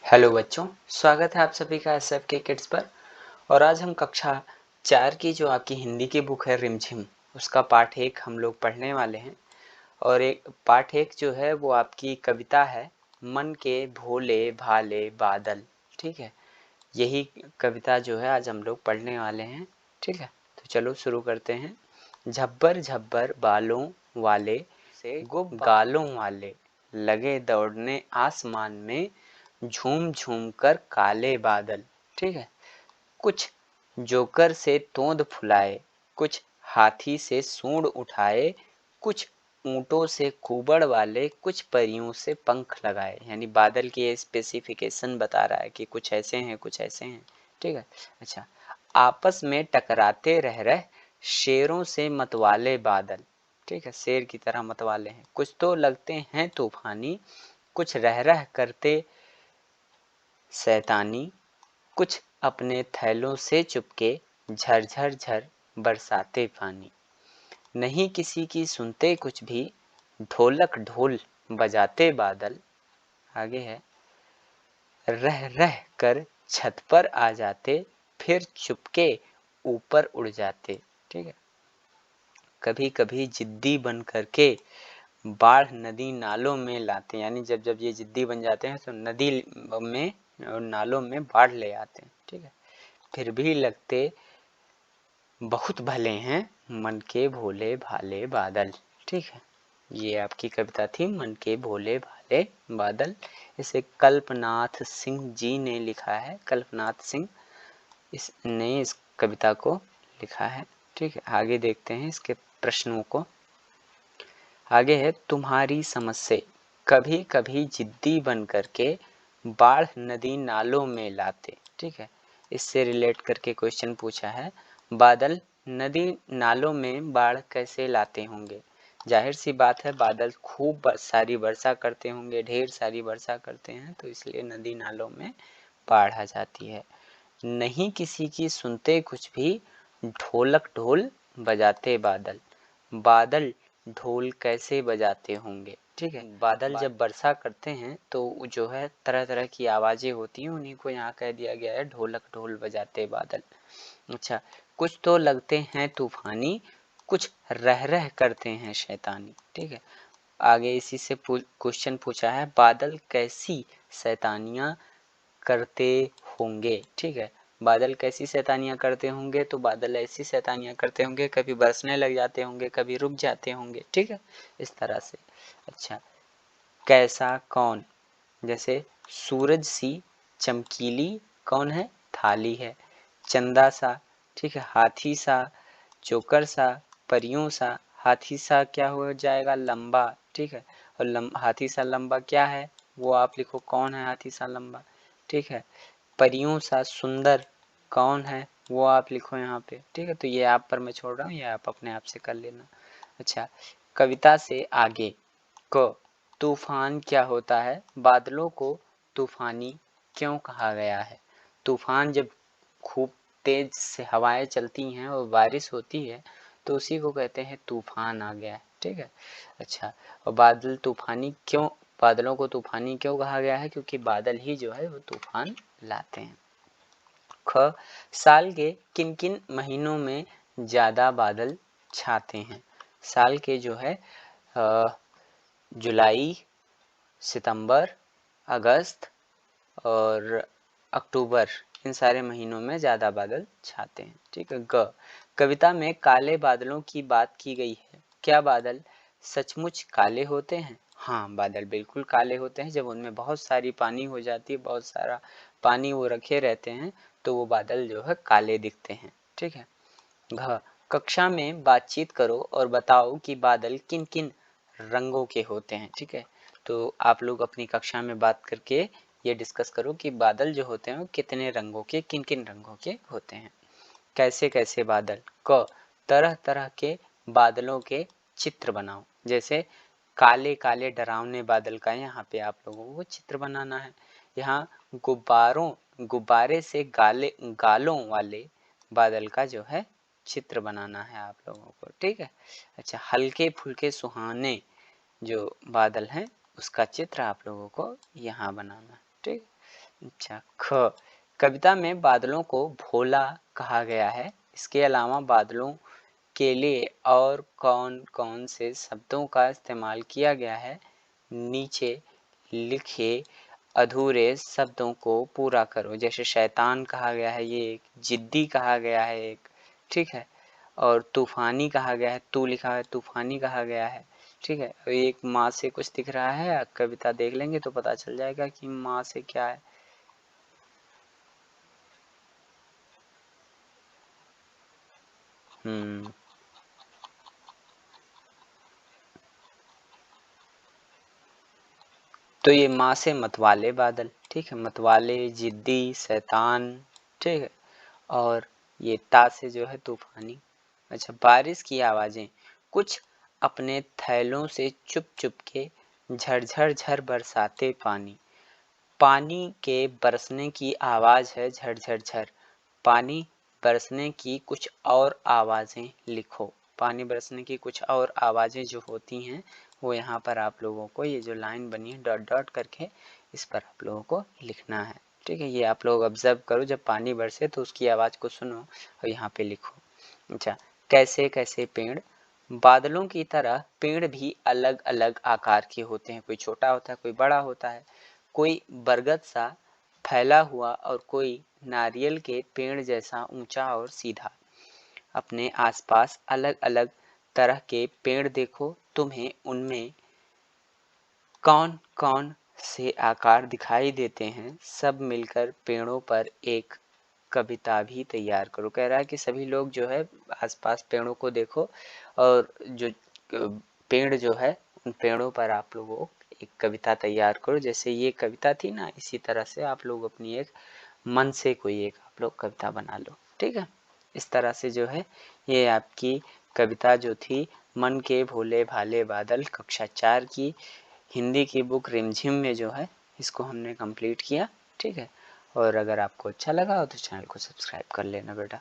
Hello बच्चों, स्वागत है आप सभी का एस एफ के किड्स पर। और आज हम कक्षा 4 की जो आपकी हिंदी की बुक है रिमझिम, उसका पाठ 1 हम लोग पढ़ने वाले हैं। और एक पाठ 1 जो है वो आपकी कविता है मन के भोले भाले बादल। ठीक है, यही कविता जो है आज हम लोग पढ़ने वाले हैं। ठीक है, तो चलो शुरू करते हैं। झब्बर झब्बर बालों वाले से गुब गालों वाले लगे दौड़ने आसमान में, झूम झूम कर काले बादल। ठीक है, कुछ जोकर से तोंद फुलाए, कुछ हाथी से सूंड उठाए, कुछ ऊंटों से कुबड़ वाले, कुछ परियों से पंख लगाए। यानी बादल की ये स्पेसिफिकेशन बता रहा है कि कुछ ऐसे हैं कुछ ऐसे हैं। ठीक है, अच्छा, आपस में टकराते रह रहे शेरों से मतवाले बादल। ठीक है, शेर की तरह मतवाले हैं। कुछ तो लगते हैं तूफानी, कुछ रह रह करते शैतानी, कुछ अपने थैलों से चुपके झरझर झर बरसाते पानी। नहीं किसी की सुनते कुछ भी, ढोलक ढोल बजाते बादल। आगे है, रह रह कर छत पर आ जाते, फिर चुपके ऊपर उड़ जाते। ठीक है, कभी कभी जिद्दी बन करके बाढ़ नदी नालों में लाते। यानी जब जब ये जिद्दी बन जाते हैं तो नदी में और नालों में बाढ़ ले आते हैं। ठीक है, फिर भी लगते बहुत भले हैं मन के भोले भाले बादल। ठीक है, ये आपकी कविता थी मन के भोले भाले बादल। इसे कल्पनाथ सिंह जी ने लिखा है। कल्पनाथ सिंह इसने इस कविता को लिखा है। ठीक है, आगे देखते हैं इसके प्रश्नों को। आगे है, तुम्हारी समझ से कभी कभी जिद्दी बन करके बाढ़ नदी नालों में लाते। ठीक है, इससे रिलेट करके क्वेश्चन पूछा है, बादल नदी नालों में बाढ़ कैसे लाते होंगे। जाहिर सी बात है, बादल खूब सारी वर्षा करते होंगे, ढेर सारी वर्षा करते हैं, तो इसलिए नदी नालों में बाढ़ आ जाती है। नहीं किसी की सुनते कुछ भी, ढोलक ढोल बजाते बादल। बादल ढोल कैसे बजाते होंगे। ठीक है, बादल जब वर्षा करते हैं तो जो है तरह तरह की आवाजें होती हैं, उन्हीं को यहाँ कह दिया गया है ढोलक ढोल बजाते बादल। अच्छा, कुछ तो लगते हैं तूफानी, कुछ रह रह करते हैं शैतानी। ठीक है, आगे इसी से क्वेश्चन पूछा है, बादल कैसी शैतानियां करते होंगे। ठीक है, बादल कैसी शैतानियां करते होंगे, तो बादल ऐसी शैतानियां करते होंगे, कभी बरसने लग जाते होंगे, कभी रुक जाते होंगे। ठीक है, इस तरह से। अच्छा, कैसा कौन, जैसे सूरज सी चमकीली कौन है, थाली है। चंदा सा, ठीक है, हाथी सा, जोकर सा, परियों सा। हाथी सा क्या हो जाएगा, लंबा। ठीक है, और हाथी सा लंबा क्या है, वो आप लिखो कौन है हाथी सा लंबा। ठीक है, परियों सा सुंदर कौन है, वो आप लिखो यहाँ पे। ठीक है, तो ये आप पर मैं छोड़ रहा हूँ, ये आप अपने आप से कर लेना। अच्छा, कविता से आगे क, तूफान क्या होता है, बादलों को तूफानी क्यों कहा गया है। तूफान जब खूब तेज से हवाएं चलती हैं और बारिश होती है तो उसी को कहते हैं तूफान आ गया है। ठीक है, अच्छा, और बादल तूफानी क्यों, बादलों को तूफानी क्यों कहा गया है, क्योंकि बादल ही जो है वो तूफान लाते हैं। ख, साल के किन किन महीनों में ज़्यादा बादल छाते हैं। साल के जो है जुलाई, सितंबर, अगस्त और अक्टूबर, इन सारे महीनों में ज़्यादा बादल छाते हैं। ठीक है, ग, कविता में काले बादलों की बात की गई है। क्या बादल सचमुच काले होते हैं। हाँ, बादल बिल्कुल काले होते हैं। जब उनमें बहुत सारी पानी हो जाती है, बहुत सारा पानी वो रखे रहते हैं, तो वो बादल जो है काले दिखते हैं। ठीक है, घ, कक्षा में बातचीत करो और बताओ कि बादल किन किन रंगों के होते हैं। ठीक है, तो आप लोग अपनी कक्षा में बात करके ये डिस्कस करो कि बादल जो होते हैं वो कितने रंगों के, किन किन रंगों के होते हैं। कैसे कैसे बादल। क, तरह तरह के बादलों के चित्र बनाओ। जैसे काले काले डरावने बादल का यहाँ पे आप लोगों को चित्र बनाना है। यहाँ गुब्बारे से गालों वाले बादल का जो है चित्र बनाना है आप लोगों को। ठीक है, अच्छा, हल्के फुल्के सुहाने जो बादल हैं उसका चित्र आप लोगों को यहाँ बनाना है। ठीक, अच्छा, ख, कविता में बादलों को भोला कहा गया है। इसके अलावा बादलों के लिए और कौन कौन से शब्दों का इस्तेमाल किया गया है? नीचे लिखे अधूरे शब्दों को पूरा करो। जैसे शैतान कहा गया है, ये एक जिद्दी कहा गया है एक, ठीक है, और तूफानी कहा गया है, तू लिखा है तूफानी कहा गया है, ठीक है। एक माँ से कुछ दिख रहा है, कविता देख लेंगे तो पता चल जाएगा कि माँ से क्या है। हम्म, तो ये माँ से मतवाले बादल, ठीक है, मतवाले, जिद्दी, शैतान, ठीक है, और ये ता से जो है तूफानी। अच्छा, बारिश की आवाजें, कुछ अपने थैलों से चुप चुप के झरझर झर बरसाते पानी। पानी के बरसने की आवाज है झरझर झर। पानी बरसने की कुछ और आवाजें लिखो। पानी बरसने की कुछ और आवाजें जो होती हैं वो यहाँ पर आप लोगों को, ये जो लाइन बनी है डॉट डॉट करके, इस पर आप लोगों को लिखना है, ठीक है। ये आप लोग ऑब्जर्व करो, जब पानी बरसे तो उसकी आवाज को सुनो और यहाँ पे लिखो। अच्छा, कैसे कैसे पेड़, बादलों की तरह पेड़ भी अलग अलग आकार के होते हैं। कोई छोटा होता है, कोई बड़ा होता है, कोई बरगद सा फैला हुआ और कोई नारियल के पेड़ जैसा ऊंचा और सीधा। अपने आसपास अलग अलग तरह के पेड़ देखो, तुम्हें उनमें कौन कौन से आकार दिखाई देते हैं। सब मिलकर पेड़ों पर एक कविता भी तैयार करो। कह रहा है कि सभी लोग जो है आसपास पेड़ों को देखो और जो पेड़ जो है उन पेड़ों पर आप लोगों एक कविता तैयार करो। जैसे ये कविता थी ना, इसी तरह से आप लोग अपनी एक मन से कोई एक आप लोग कविता बना लो, ठीक है। इस तरह से जो है ये आपकी कविता जो थी मन के भोले भाले बादल, कक्षा 4 की हिंदी की बुक रिमझिम में जो है इसको हमने कंप्लीट किया, ठीक है। और अगर आपको अच्छा लगा हो तो चैनल को सब्सक्राइब कर लेना बेटा।